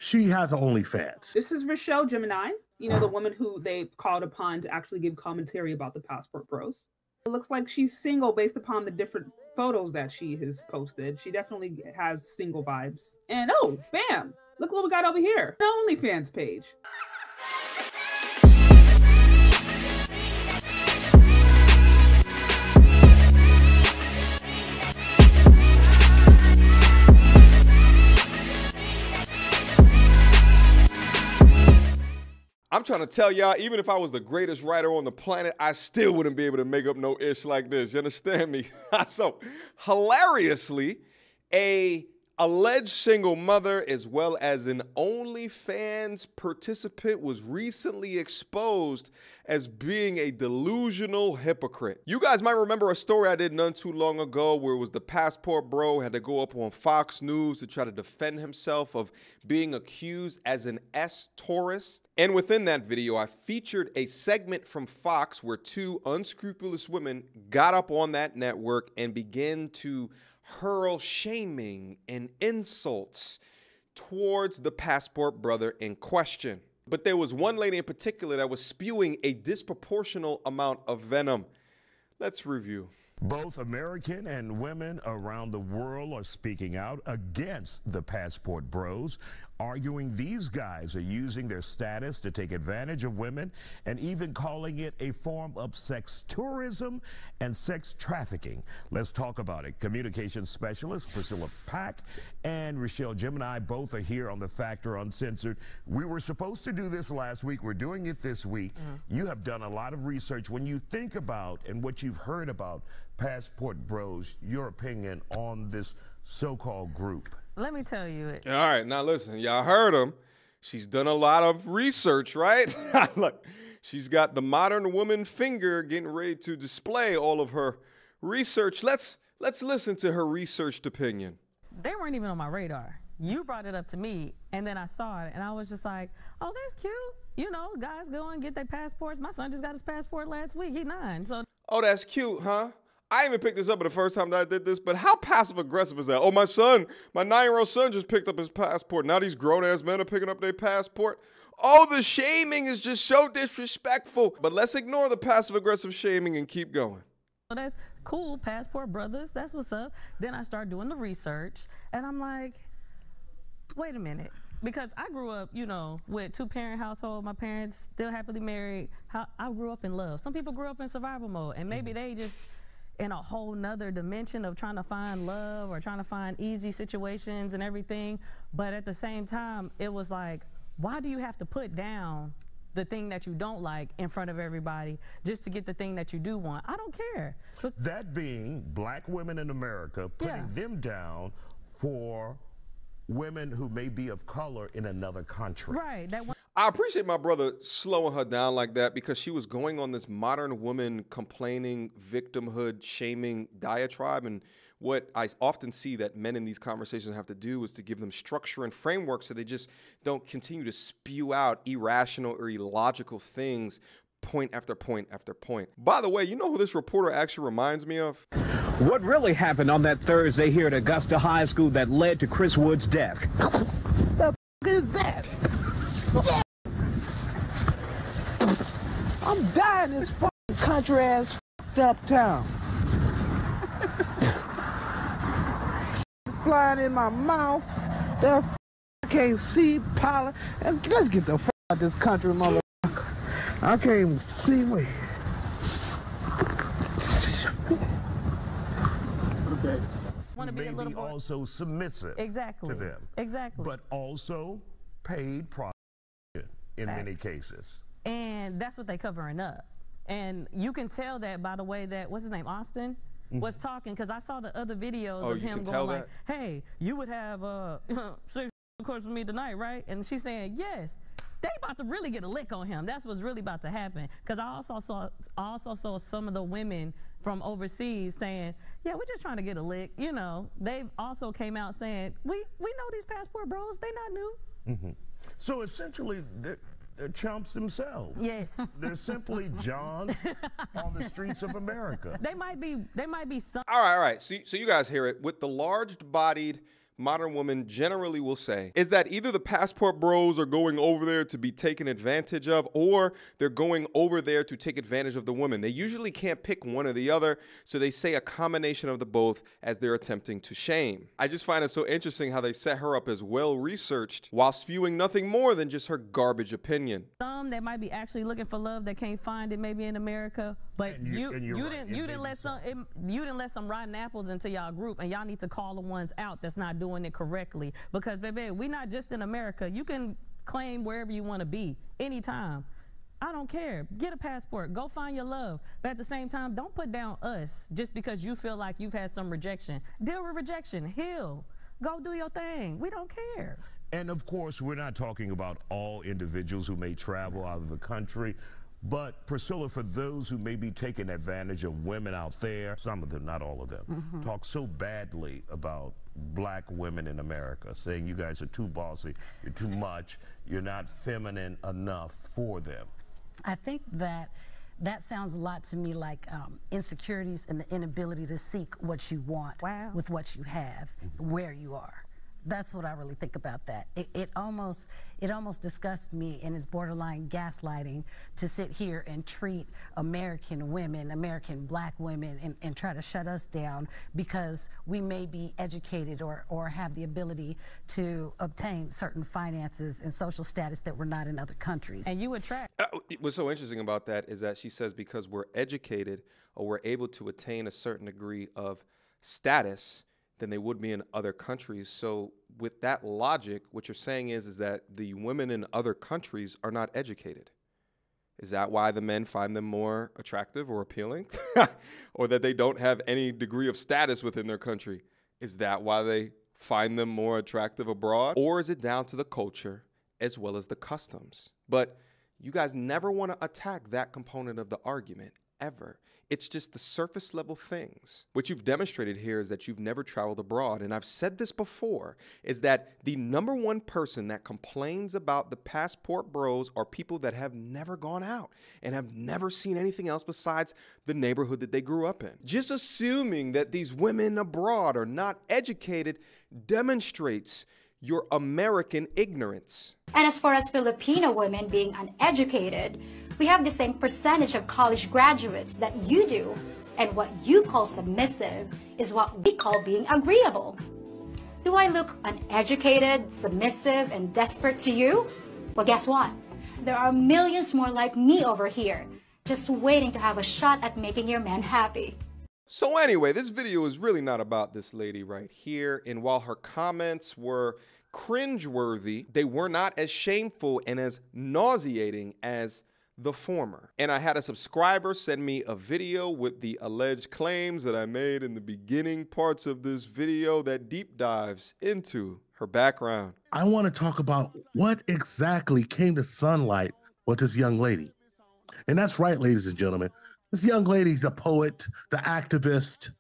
she has OnlyFans. This is Rochelle Gemini, you know, the woman who they called upon to actually give commentary about the Passport Bros. It looks like she's single based upon the different photos that she has posted. She definitely has single vibes. And oh, bam! Look what we got over here. The OnlyFans page. I'm trying to tell y'all, even if I was the greatest writer on the planet, I still wouldn't be able to make up no ish like this. You understand me? So, hilariously, a alleged single mother as well as an OnlyFans participant was recently exposed as being a delusional hypocrite. You guys might remember a story I did none too long ago where it was the Passport Bro had to go up on Fox News to try to defend himself of being accused as an S-tourist. And within that video, I featured a segment from Fox where two unscrupulous women got up on that network and began to hurl shaming and insults towards the Passport brother in question. But there was one lady in particular that was spewing a disproportional amount of venom. Let's review. Both American and women around the world are speaking out against the Passport Bros, arguing these guys are using their status to take advantage of women and even calling it a form of sex tourism and sex trafficking. Let's talk about it. Communications specialist Priscilla Pack and Rochelle Gemini both are here on The Factor Uncensored. We were supposed to do this last week. We're doing it this week. You have done a lot of research. When you think about and what you've heard about Passport Bros, your opinion on this so-called group? Let me tell you it. All right, now listen, y'all heard him. She's done a lot of research, right? Look, she's got the modern woman finger getting ready to display all of her research. Let's listen to her researched opinion. They weren't even on my radar. You brought it up to me, and then I saw it, and I was just like, oh, that's cute. You know, guys go and get their passports. My son just got his passport last week. He's 9. So. Oh, that's cute, huh? I even picked this up the first time that I did this, but how passive-aggressive is that? Oh, my son, my 9-year-old son just picked up his passport. Now these grown-ass men are picking up their passport. Oh, the shaming is just so disrespectful. But let's ignore the passive-aggressive shaming and keep going. So that's cool, Passport Brothers, that's what's up. Then I started doing the research, and I'm like, wait a minute. Because I grew up, you know, with 2-parent household, my parents still happily married. I grew up in love. Some people grew up in survival mode, and maybe they just in a whole nother dimension of trying to find love or trying to find easy situations and everything. But at the same time, it was like, why do you have to put down the thing that you don't like in front of everybody just to get the thing that you do want? I don't care. That being black women in America, putting them down for women who may be of color in another country. Right. I appreciate my brother slowing her down like that because she was going on this modern woman complaining, victimhood, shaming diatribe. And what I often see that men in these conversations have to do is to give them structure and framework so they just don't continue to spew out irrational or illogical things point after point after point. By the way, you know who this reporter actually reminds me of? What really happened on that Thursday here at Augusta High School that led to Chris Wood's death? The f is that? Yeah. I'm dying in this fucking country ass up town. Flying in my mouth. I can't see pollen. And let's get the fuck out of this country, motherfucker. I can't even see me. Okay. Want to be a little more also submissive. Exactly. To them. Exactly. But also paid prostitution in many cases. And that's what they covering up. And you can tell that by the way that, what's his name, Austin, was talking, because I saw the other videos of him going like, hey, you would have sex course with me tonight, right? And she's saying, yes. They about to really get a lick on him. That's what's really about to happen. Because I also saw some of the women from overseas saying, yeah, we're just trying to get a lick. You know, they also came out saying, we know these Passport Bros, they not new. So essentially, they're chumps themselves. Yes. They're simply Johns on the streets of America. They might be some. All right. So you guys hear it. With the large-bodied modern women generally will say is that either the passport bros are going over there to be taken advantage of, or they're going over there to take advantage of the women. They usually can't pick one or the other, so they say a combination of the both as they're attempting to shame. I just find it so interesting how they set her up as well-researched while spewing nothing more than just her garbage opinion. Some that might be actually looking for love that can't find it maybe in America, but you didn't let some rotten apples into y'all group, and y'all need to call the ones out that's not doing it correctly. Because baby, we not just in America. You can claim wherever you want to be anytime. I don't care. Get a passport. Go find your love. But at the same time, don't put down us just because you feel like you've had some rejection. Deal with rejection. Heal. Go do your thing. We don't care. And of course, we're not talking about all individuals who may travel out of the country. But Priscilla, for those who may be taking advantage of women out there, some of them, not all of them, talk so badly about black women in America, saying you guys are too bossy, you're too much, you're not feminine enough for them. I think that sounds a lot to me like insecurities and the inability to seek what you want with what you have, where you are. That's what I really think about that. It almost disgusts me, and is borderline gaslighting to sit here and treat American women, American black women, and try to shut us down because we may be educated or have the ability to obtain certain finances and social status that we're not in other countries. And you attract. What's so interesting about that is that she says because we're educated or we're able to attain a certain degree of status than they would be in other countries. So with that logic, what you're saying is that the women in other countries are not educated. Is that why the men find them more attractive or appealing? Or that they don't have any degree of status within their country? Is that why they find them more attractive abroad? Or is it down to the culture as well as the customs? But you guys never want to attack that component of the argument, ever. It's just the surface level things. What you've demonstrated here is that you've never traveled abroad. And I've said this before, is that the #1 person that complains about the passport bros are people that have never gone out and have never seen anything else besides the neighborhood that they grew up in. Just assuming that these women abroad are not educated demonstrates your American ignorance. And as far as Filipino women being uneducated, we have the same percentage of college graduates that you do, and what you call submissive is what we call being agreeable. Do I look uneducated, submissive, and desperate to you? Well, guess what? There are millions more like me over here, just waiting to have a shot at making your man happy. So anyway, this video is really not about this lady right here. And while her comments were cringeworthy, they were not as shameful and as nauseating as the former. And I had a subscriber send me a video with the alleged claims that I made in the beginning parts of this video that deep dives into her background. I want to talk about what exactly came to sunlight with this young lady. And that's right, ladies and gentlemen. This young lady, the poet, the activist,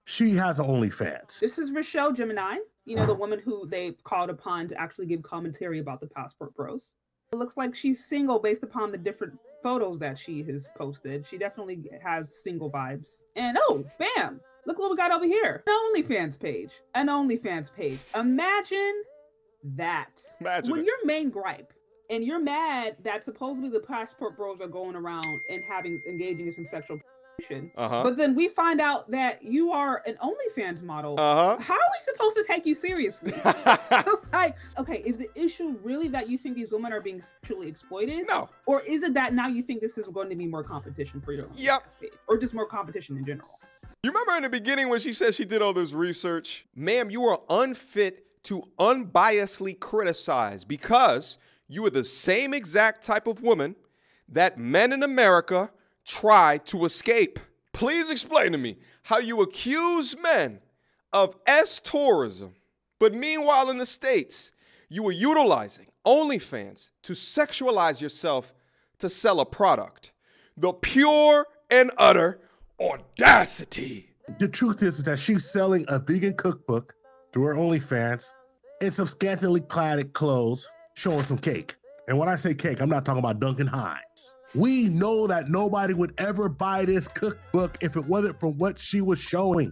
she has an OnlyFans. This is Rochelle Gemini, you know, the woman who they called upon to actually give commentary about the passport bros. It looks like she's single based upon the different photos that she has posted. She definitely has single vibes. And oh, bam, look what we got over here. An OnlyFans page. An OnlyFans page. Imagine that. Imagine when it. your main gripe, and you're mad that supposedly the passport bros are going around and engaging in some sexual prostitution. But then we find out that you are an OnlyFans model. How are we supposed to take you seriously? Like, okay, is the issue really that you think these women are being sexually exploited? No. Or is it that now you think this is going to be more competition for your OnlyFans page? Or just more competition in general? You remember in the beginning when she said she did all this research? Ma'am, you are unfit to unbiasedly criticize because you are the same exact type of woman that men in America try to escape. Please explain to me how you accuse men of S-tourism, but meanwhile in the States, you are utilizing OnlyFans to sexualize yourself to sell a product. The pure and utter audacity. The truth is that she's selling a vegan cookbook through her OnlyFans in some scantily clad clothes, showing some cake. And when I say cake, I'm not talking about Duncan Hines. We know that nobody would ever buy this cookbook if it wasn't for what she was showing.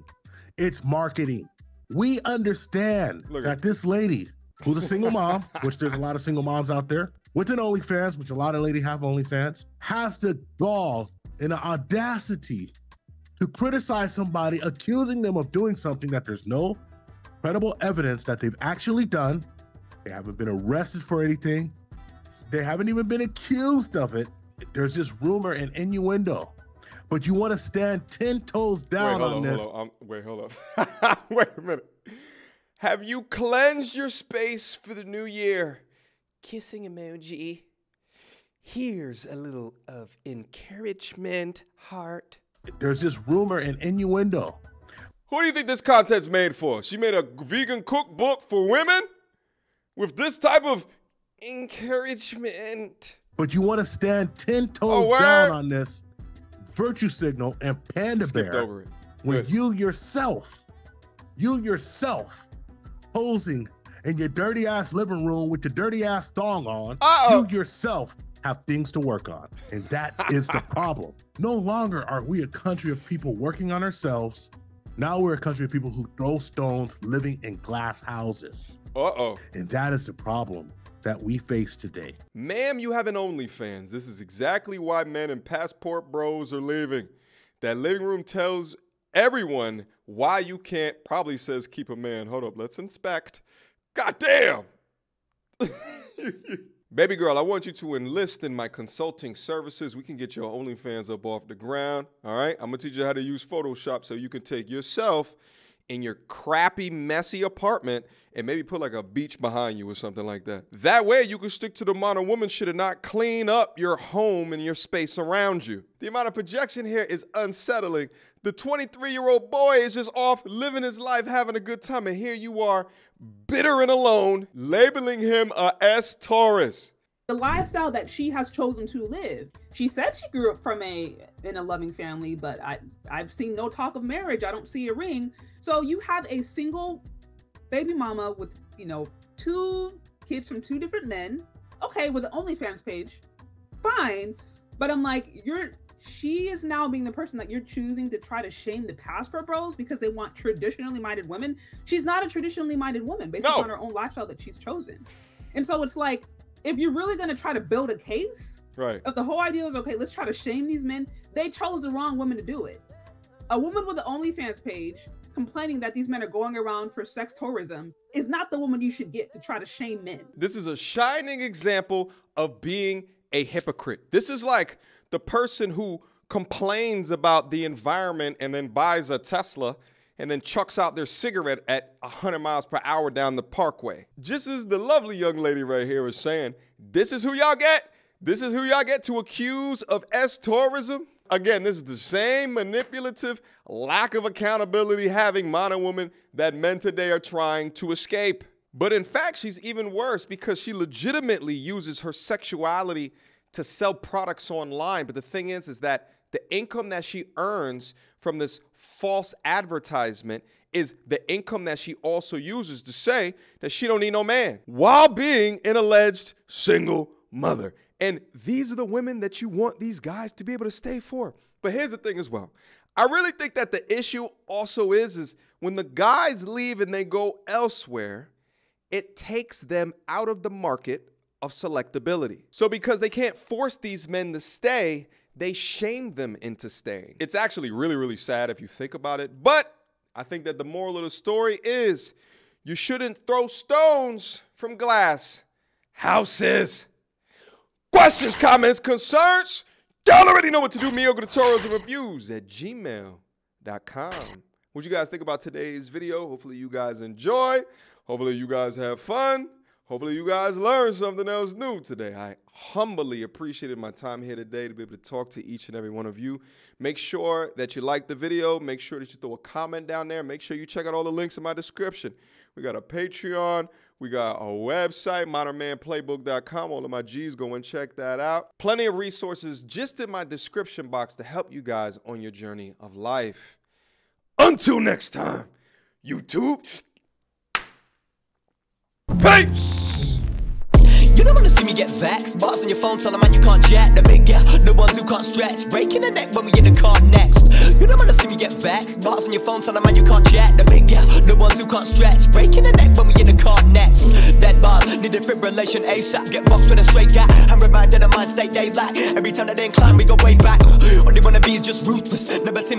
It's marketing. We understand that this lady, who's a single mom, which there's a lot of single moms out there, with an OnlyFans, which a lot of ladies have OnlyFans, has the gall and the audacity to criticize somebody, accusing them of doing something that there's no credible evidence that they've actually done. They haven't been arrested for anything. They haven't even been accused of it. There's just rumor and innuendo. But you want to stand 10 toes down on this. Wait, hold up. Wait a minute. Have you cleansed your space for the new year? Kissing emoji. Here's a little of encouragement, heart. There's just rumor and innuendo. Who do you think this content's made for? She made a vegan cookbook for women with this type of encouragement. But you want to stand 10 toes down on this virtue signal and panda bear when you yourself posing in your dirty ass living room with your dirty ass thong on, you yourself have things to work on. And that is the problem. No longer are we a country of people working on ourselves. Now we're a country of people who throw stones living in glass houses. And that is the problem that we face today. Ma'am, you have an OnlyFans. This is exactly why men and passport bros are leaving. That living room tells everyone why you can't, probably says keep a man. Hold up, let's inspect. God damn. Baby girl, I want you to enlist in my consulting services. We can get your OnlyFans up off the ground, all right? I'm gonna teach you how to use Photoshop so you can take yourself in your crappy, messy apartment and maybe put like a beach behind you or something like that. That way you can stick to the modern woman shit and not clean up your home and your space around you. The amount of projection here is unsettling. The 23-year-old boy is just off living his life, having a good time, and here you are, bitter and alone, labeling him a S-Taurus. The lifestyle that she has chosen to live. She said she grew up in a loving family, but I've seen no talk of marriage. I don't see a ring. So you have a single baby mama with, 2 kids from 2 different men. Okay, with an OnlyFans page, fine. But I'm like, she is now being the person that you're choosing to try to shame the passport bros because they want traditionally minded women. She's not a traditionally minded woman based on her own lifestyle that she's chosen. And so it's like, if you're really going to try to build a case, right? If the whole idea is, okay, let's try to shame these men, they chose the wrong woman to do it. A woman with an OnlyFans page complaining that these men are going around for sex tourism is not the woman you should get to try to shame men. This is a shining example of being a hypocrite. This is like the person who complains about the environment and then buys a Tesla and then chucks out their cigarette at 100 miles per hour down the parkway. Just as the lovely young lady right here is saying, this is who y'all get? This is who y'all get to accuse of S-tourism? Again, this is the same manipulative, lack of accountability having modern woman that men today are trying to escape. But in fact, she's even worse because she legitimately uses her sexuality to sell products online. But the thing is that the income that she earns from this false advertisement is the income that she also uses to say that she don't need no man while being an alleged single mother. And these are the women that you want these guys to be able to stay for. But here's the thing as well. I really think that the issue also is when the guys leave and they go elsewhere, it takes them out of the market of selectability. So because they can't force these men to stay, they shame them into staying. It's actually really, really sad if you think about it. But I think that the moral of the story is you shouldn't throw stones from glass houses. Questions, comments, concerns? Y'all already know what to do. Mediocre tutorials and reviews at gmail.com. What you guys think about today's video? Hopefully you guys enjoy. Hopefully you guys have fun. Hopefully you guys learned something else new today. I humbly appreciated my time here today to be able to talk to each and every one of you. Make sure that you like the video. Make sure that you throw a comment down there. Make sure you check out all the links in my description. We got a Patreon. We got a website, modernmanplaybook.com. All of my G's, go and check that out. Plenty of resources just in my description box to help you guys on your journey of life. Until next time, YouTube. Peace! You don't wanna see me get vexed. Bars on your phone, tell a man you can't jack. The big girl, the ones who can't stretch, breaking the neck when we in the car next. You don't wanna see me get vexed. Bars on your phone, tell a man you can't jack. The big girl, the ones who can't stretch, breaking the neck when we in the car next. Dead bars, need defibrillation ASAP. Get boxed with a straight guy. I'm reminded of mind state they lack. Every time that they incline, we go way back. All they wanna be is just ruthless. Never seen